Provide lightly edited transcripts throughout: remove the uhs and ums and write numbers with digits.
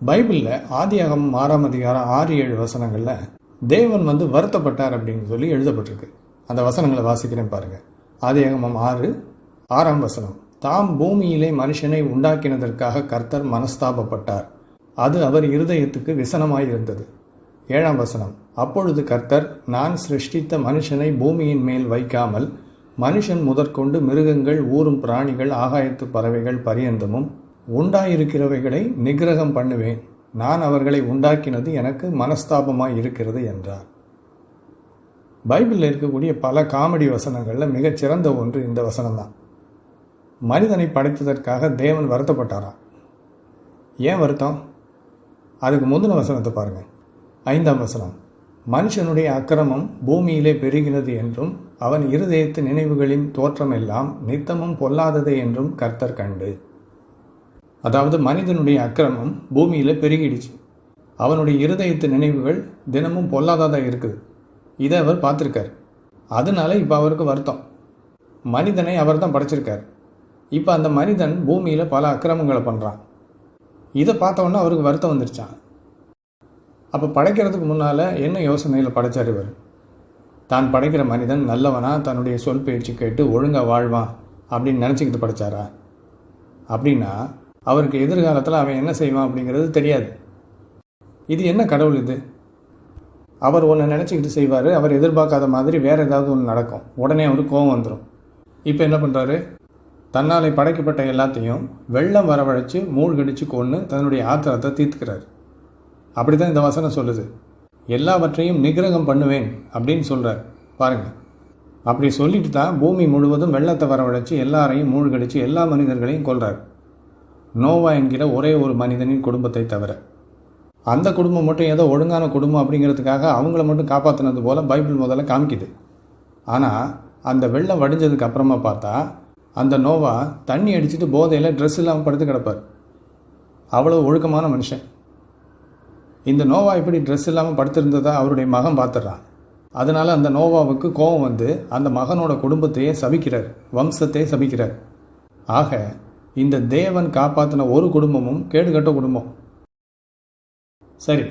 பைபிளில் ஆதியாகமம் 6ஆம் அதிகாரம் 6-7 வசனங்களில் தேவன் வருத்தப்பட்டார் அப்படின்னு சொல்லி எழுதப்பட்டிருக்கு. அந்த வசனங்களை வாசிக்கிறேன் பாருங்க. ஆதியாகமம் 6:6 வசனம். தாம் பூமியிலே மனுஷனை உண்டாக்கினதற்காக கர்த்தர் மனஸ்தாபப்பட்டார். அது அவர் இருதயத்துக்கு விசனமாயிருந்தது. 7ஆம் வசனம். அப்பொழுது கர்த்தர், நான் சிருஷ்டித்த மனுஷனை பூமியின் மேல் வைக்காமல் மனுஷன் முதற்கொண்டு மிருகங்கள், ஊரும் பிராணிகள், ஆகாயத்து பறவைகள் பரியந்தமும் உண்டாயிருக்கிறவைகளை நிகிரகம் பண்ணுவேன். நான் அவர்களை உண்டாக்கினது எனக்கு மனஸ்தாபமாய் இருக்கிறது என்றார். பைபிளில் இருக்கக்கூடிய பல காமெடி வசனங்களில் மிகச்சிறந்த ஒன்று இந்த வசனம்தான். மனிதனை படைத்ததற்காக தேவன் வருத்தப்பட்டாராம். ஏன் வருத்தம்? அதுக்கு முந்தின வசனத்தை பாருங்கள். 5ஆம் வசனம். மனுஷனுடைய அக்கிரமம் பூமியிலே பெருகினது என்றும் அவன் இருதயத்து நினைவுகளின் தோற்றமெல்லாம் நித்தமும் பொல்லாதது என்றும் கர்த்தர் கண்டு. அதாவது மனிதனுடைய அக்கிரமம் பூமியில் பெருகிடுச்சு. அவனுடைய இருதயத்து நினைவுகள் தினமும் பொல்லாததாக இருக்குது. இதை அவர் பார்த்துருக்கார். அதனால இப்போ அவருக்கு வருத்தம். மனிதனை அவர் தான் படைச்சிருக்கார். இப்போ அந்த மனிதன் பூமியில் பல அக்கிரமங்களை பண்ணுறான். இதை பார்த்தவொன்னே அவருக்கு வருத்தம் வந்துருச்சான். அப்போ படைக்கிறதுக்கு முன்னால் என்ன யோசனையில் படைச்சார் இவர்? தான் படைக்கிற மனிதன் நல்லவனா, தன்னுடைய சொல் பேச்சு கேட்டு ஒழுங்காக வாழ்வான் அப்படின்னு நினச்சிக்கிட்டு படைச்சாரா? அப்படின்னா அவருக்கு எதிர்காலத்தில் அவன் என்ன செய்வான் அப்படிங்கிறது தெரியாது. இது என்ன கடவுள் இது? அவர் ஒன்று நினச்சிக்கிட்டு செய்வார், அவர் எதிர்பார்க்காத மாதிரி வேறு ஏதாவது ஒன்று நடக்கும். உடனே அவருக்கு கோபம் வந்துடும். இப்போ என்ன பண்ணுறாரு? தன்னாலே படைக்கப்பட்ட எல்லாத்தையும் வெள்ளம் வரவழைச்சு மூழ்கடிச்சு கொன்று தன்னுடைய ஆத்திரத்தை தீர்த்துக்கிறார். அப்படி தான் இந்த வசனம் சொல்லுது. எல்லாவற்றையும் நிகிரகம் பண்ணுவேன் அப்படின்னு சொல்கிறார். பாருங்கள், அப்படி சொல்லிட்டு தான் பூமி முழுவதும் வெள்ளத்தை வரவழைச்சு எல்லாரையும் மூழ்கடிச்சு எல்லா மனிதர்களையும் கொல்றார். நோவா என்கிற ஒரே ஒரு மனிதனின் குடும்பத்தை தவிர. அந்த குடும்பம் மட்டும் ஏதோ ஒழுங்கான குடும்பம் அப்படிங்கிறதுக்காக அவங்கள மட்டும் காப்பாற்றினது போல் பைபிள் முதல்ல காமிக்குது. ஆனால் அந்த வெள்ளம் வடிஞ்சதுக்கு அப்புறமா பார்த்தா அந்த நோவா தண்ணி அடிச்சுட்டு போதையில் ட்ரெஸ் இல்லாமல் படுத்து கிடப்பார். அவ்வளோ ஒழுக்கமான மனுஷன். இந்த நோவா இப்படி ட்ரெஸ் இல்லாமல் படுத்திருந்ததா அவருடைய மகன் பார்த்துட்றான். அதனால் அந்த நோவாவுக்கு கோபம் வந்து அந்த மகனோட குடும்பத்தையே சபிக்கிறார், வம்சத்தையே சபிக்கிறார். ஆக இந்த தேவன் காப்பாற்றின ஒரு குடும்பமும் கேடுகட்ட குடும்பம். சரி,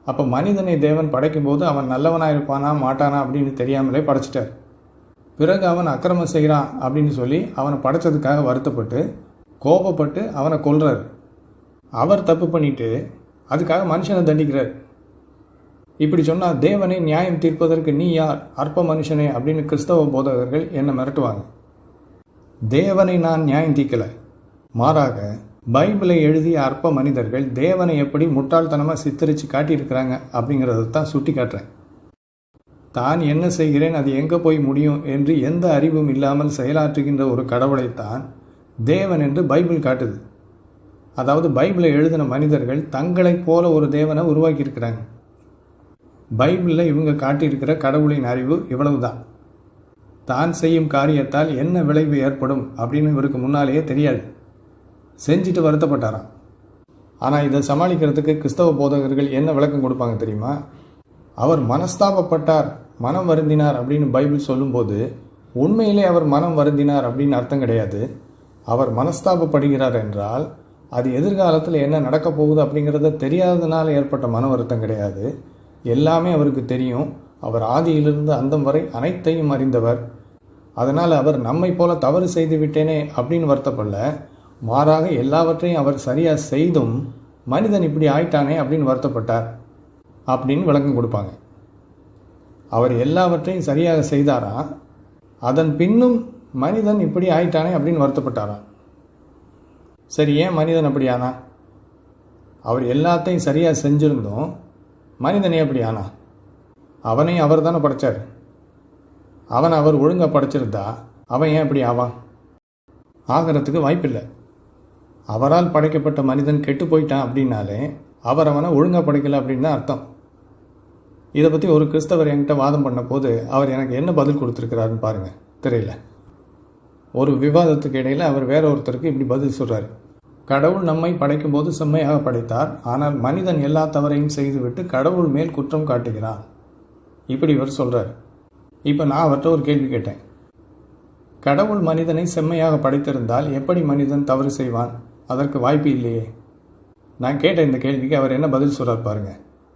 அப்போ மனிதனை தேவன் படைக்கும்போது அவன் நல்லவனாக இருப்பானா மாட்டானா அப்படின்னு தெரியாமலே படைச்சிட்டார். பிறகு அவன் அக்கிரமம் செய்கிறான் அப்படின்னு சொல்லி அவனை படைச்சதுக்காக வருத்தப்பட்டு கோபப்பட்டு அவனை கொல்றார். அவர் தப்பு பண்ணிட்டு அதுக்காக மனுஷனை தண்டிக்கிறார். இப்படி சொன்னால் தேவனை நியாயம் தீர்ப்பதற்கு நீ யார், அற்ப மனுஷனே அப்படின்னு கிறிஸ்தவ போதகர்கள் என்னை மிரட்டுவாங்க. தேவனை நான் நியாயம் தீர்க்கலை. மாறாக பைபிளை எழுதிய அற்ப மனிதர்கள் தேவனை எப்படி முட்டாள்தனமாக சித்தரித்து காட்டியிருக்கிறாங்க அப்படிங்கிறத தான் சுட்டி காட்டுறேன். தான் என்ன செய்கிறேன், அது எங்கே போய் முடியும் என்று எந்த அறிவும் இல்லாமல் செயலாற்றுகின்ற ஒரு கடவுளைத்தான் தேவன் என்று பைபிள் காட்டுது. அதாவது பைபிளை எழுதின மனிதர்கள் தங்களைப் போல ஒரு தேவனை உருவாக்கியிருக்கிறாங்க. பைபிளில் இவங்க காட்டியிருக்கிற கடவுளின் அறிவு இவ்வளவுதான். தான் செய்யும் காரியத்தால் என்ன விளைவு ஏற்படும் அப்படின்னு இவருக்கு முன்னாலேயே தெரியாது. செஞ்சுட்டு வருத்தப்பட்டாராம். ஆனால் இதை சமாளிக்கிறதுக்கு கிறிஸ்தவ போதகர்கள் என்ன விளக்கம் கொடுப்பாங்க தெரியுமா? அவர் மனஸ்தாபப்பட்டார், மனம் வருந்தினார் அப்படின்னு பைபிள் சொல்லும்போது உண்மையிலே அவர் மனம் வருந்தினார் அப்படின்னு அர்த்தம் கிடையாது. அவர் மனஸ்தாபப்படுகிறார் என்றால் அது எதிர்காலத்தில் என்ன நடக்கப் போகுது அப்படிங்கிறத தெரியாததுனால ஏற்பட்ட மன வருத்தம் கிடையாது. எல்லாமே அவருக்கு தெரியும். அவர் ஆதியிலிருந்து அந்தம் வரை அனைத்தையும் அறிந்தவர். அதனால் அவர் நம்மை போல தவறு செய்து விட்டேனே அப்படின்னு வருத்தப்படல. மாறாக எல்லாவற்றையும் அவர் சரியாக செய்தும் மனிதன் இப்படி ஆயிட்டானே அப்படின்னு வருத்தப்பட்டார் அப்படின்னு விளக்கம் கொடுப்பாங்க. அவர் எல்லாவற்றையும் சரியாக செய்தாரா, அதன் பின்னும் மனிதன் இப்படி ஆயிட்டானே அப்படின்னு வருத்தப்பட்டாரா? சரி, ஏன் மனிதன் அப்படி ஆனா? அவர் எல்லாத்தையும் சரியாக செஞ்சிருந்தோம், மனிதனே அப்படி ஆனா? அவனையும் அவர் தானே படைச்சார். அவனை அவர் ஒழுங்காக படைச்சிருந்தா அவன் ஏன் இப்படி ஆவான்? ஆகிறதுக்கு வாய்ப்பில்லை. அவரால் படைக்கப்பட்ட மனிதன் கெட்டு போயிட்டான் அப்படின்னாலே அவர் அவனை ஒழுங்காக படைக்கலை அப்படின்னு தான் அர்த்தம். இதை பற்றி ஒரு கிறிஸ்தவர் என்கிட்ட வாதம் பண்ண போது அவர் எனக்கு என்ன பதில் கொடுத்துருக்கிறாருன்னு பாருங்கள் தெரியல. ஒரு விவாதத்துக்கு இடையில் அவர் வேற ஒருத்தருக்கு இப்படி பதில் சொல்கிறார். கடவுள் நம்மை படைக்கும்போது செம்மையாக படைத்தார், ஆனால் மனிதன் எல்லா தவறையும் செய்துவிட்டு கடவுள் மேல் குற்றம் காட்டுகிறான். இப்படி இவர் சொல்கிறார். இப்போ நான் அவர்கிட்ட ஒரு கேள்வி கேட்டேன். கடவுள் மனிதனை செம்மையாக படைத்திருந்தால் எப்படி மனிதன் தவறு செய்வான்? அதற்கு வாய்ப்பு இல்லையே. நான் கேட்ட இந்த கேள்விக்கு அவர் என்ன பதில் சொல்கிறார் பாருங்க.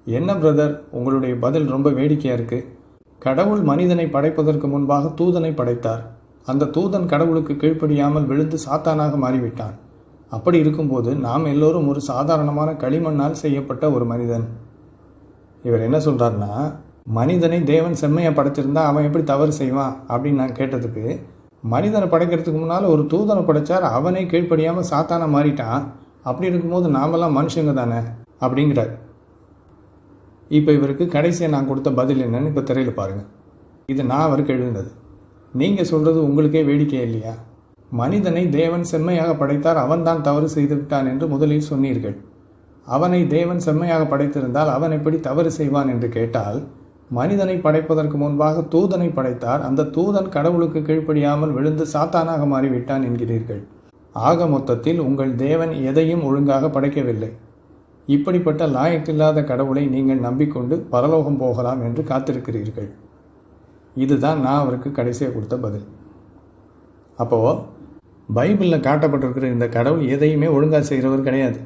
என்ன பிரதர், உங்களுடைய பதில் ரொம்ப வேடிக்கையாக இருக்குது. கடவுள் மனிதனை படைப்பதற்கு முன்பாக தூதனை படைத்தார். அந்த தூதன் கடவுளுக்கு கீழ்ப்படியாமல் விழுந்து சாத்தானாக மாறிவிட்டான். அப்படி இருக்கும்போது நாம் எல்லோரும் ஒரு சாதாரணமான களிமண்ணால் செய்யப்பட்ட ஒரு மனிதன். இவர் என்ன சொல்கிறாருன்னா, மனிதனை தேவன் செம்மையாக படைச்சிருந்தா அவன் எப்படி தவறு செய்வான் அப்படின்னு நான் கேட்டதுக்கு, மனிதனை படைக்கிறதுக்கு முன்னால் ஒரு தூதனை படைச்சார், அவனே கீழ்ப்படியாமல் சாத்தானா மாறிட்டான். அப்படி இருக்கும்போது நாமெல்லாம் மனுஷங்க தானே அப்படிங்கிறார். இப்போ இவருக்கு கடைசியாக நான் கொடுத்த பதில் என்னன்னு இப்போ திரையில் பாருங்கள். இது நான் அவருக்கு எழுதினது. நீங்கள் சொல்கிறது உங்களுக்கே வேடிக்கை இல்லையா? மனிதனை தேவன் செம்மையாக படைத்தார், அவன்தான் தவறு செய்து விட்டான் என்று முதலில் சொன்னீர்கள். அவனை தேவன் செம்மையாக படைத்திருந்தால் அவன் எப்படி தவறு செய்வான் என்று கேட்டால், மனிதனை படைப்பதற்கு முன்பாக தூதனை படைத்தார், அந்த தூதன் கடவுளுக்கு கீழ்ப்படியாமல் விழுந்து சாத்தானாக மாறிவிட்டான் என்கிறீர்கள். ஆக மொத்தத்தில் உங்கள் தேவன் எதையும் ஒழுங்காக படைக்கவில்லை. இப்படிப்பட்ட லாயக்கில்லாத கடவுளை நீங்கள் நம்பிக்கொண்டு பரலோகம் போகலாம் என்று காத்திருக்கிறீர்கள். இதுதான் நான் அவருக்கு கடைசியாக கொடுத்த பதில். அப்போது பைபிளில் காட்டப்பட்டிருக்கிற இந்த கடவுள் எதையுமே ஒழுங்காக செய்கிறவர் கிடையாது.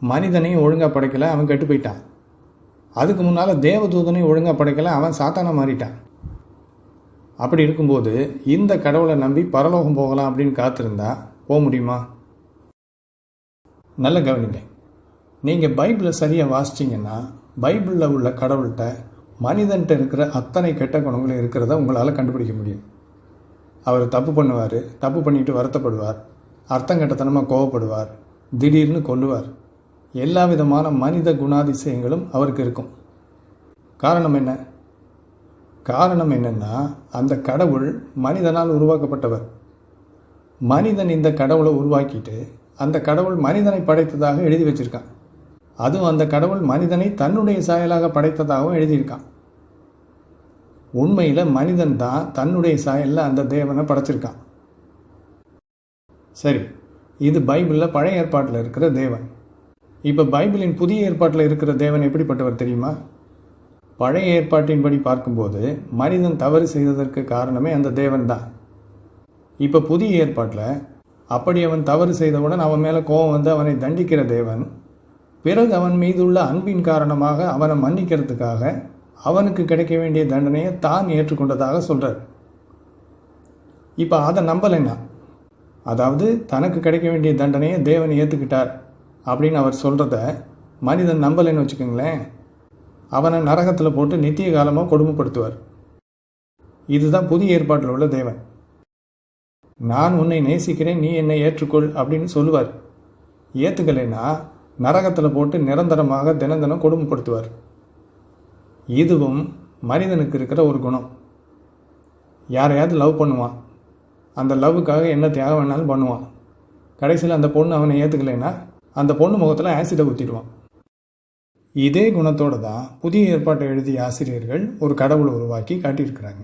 மனிதனையும் ஒழுங்காக படைக்கலை, அவன் கெட்டு போயிட்டான். அதுக்கு முன்னால் தேவதூதனையும் ஒழுங்காக படைக்கலை, அவன் சாத்தானா மாறிட்டான். அப்படி இருக்கும்போது இந்த கடவுளை நம்பி பரலோகம் போகலாம் அப்படின்னு காத்திருந்தா போக முடியுமா? நல்ல கவனிங்க. நீங்கள் பைபிளை சரியாக வாசிச்சிங்கன்னா பைபிளில் உள்ள கடவுள்கிட்ட மனிதன்கிட்ட இருக்கிற அத்தனை கெட்ட குணங்களும் இருக்கிறத உங்களால் கண்டுபிடிக்க முடியும். அவர் தப்பு பண்ணுவார், தப்பு பண்ணிட்டு வருத்தப்படுவார், அர்த்தங்கட்டத்தனமாக கோவப்படுவார், திடீர்னு கொல்லுவார். எல்லா விதமான மனித குணாதிசயங்களும் அவருக்கு இருக்கும். காரணம் என்ன? காரணம் என்னன்னா, அந்த கடவுள் மனிதனால் உருவாக்கப்பட்டவர். மனிதன் இந்த கடவுளை உருவாக்கிட்டு அந்த கடவுள் மனிதனை படைத்ததாக எழுதி வச்சிருக்கான். அதுவும் அந்த கடவுள் மனிதனை தன்னுடைய சாயலாக படைத்ததாகவும் எழுதியிருக்கான். உண்மையில் மனிதன் தான் தன்னுடைய சாயலில் அந்த தேவனை படைச்சிருக்கான். சரி, இது பைபிளில் பழைய ஏற்பாட்டில் இருக்கிற தேவன். இப்போ பைபிளின் புதிய ஏற்பாட்டில் இருக்கிற தேவன் எப்படிப்பட்டவர் தெரியுமா? பழைய ஏற்பாட்டின்படி பார்க்கும்போது மனிதன் தவறு செய்ததற்கு காரணமே அந்த தேவன் தான். இப்போ புதிய ஏற்பாட்டில் அப்படி அவன் தவறு செய்தவுடன் அவன் மேலே கோபம் வந்து அவனை தண்டிக்கிற தேவன், பிறகு அவன் மீதுள்ள அன்பின் காரணமாக அவனை மன்னிக்கிறதுக்காக அவனுக்கு கிடைக்க வேண்டிய தண்டனையை தான் ஏற்றுக்கொண்டதாக சொல்கிறார். இப்போ அதை நம்பலைன்னா, அதாவது தனக்கு கிடைக்க வேண்டிய தண்டனையை தேவன் ஏற்றுக்கிட்டார் அப்படின்னு அவர் சொல்கிறத மனிதன் நம்பலைன்னு வச்சுக்கோங்களேன், அவனை நரகத்தில் போட்டு நித்திய காலமாக கொடுமைப்படுத்துவார். இதுதான் புதிய ஏற்பாட்டில் உள்ள தேவன். நான் உன்னை நேசிக்கிறேன், நீ என்னை ஏற்றுக்கொள் அப்படின்னு சொல்லுவார். ஏற்றுக்கலைன்னா நரகத்தில் போட்டு நிரந்தரமாக தினம் தினம் கொடுமைப்படுத்துவார். இதுவும் மனிதனுக்கு இருக்கிற ஒரு குணம். யாரையாவது லவ் பண்ணுவான், அந்த லவ்வுக்காக என்ன தியாகம் வேணாலும் பண்ணுவான். கடைசியில் அந்த பொண்ணு அவனை ஏற்றுக்கலைன்னா அந்த பொண்ணு முகத்தில் ஆசிடை ஊற்றிடுவான். இதே குணத்தோடு தான் புதிய ஏற்பாட்டை எழுதிய ஆசிரியர்கள் ஒரு கடவுளை உருவாக்கி காட்டியிருக்கிறாங்க.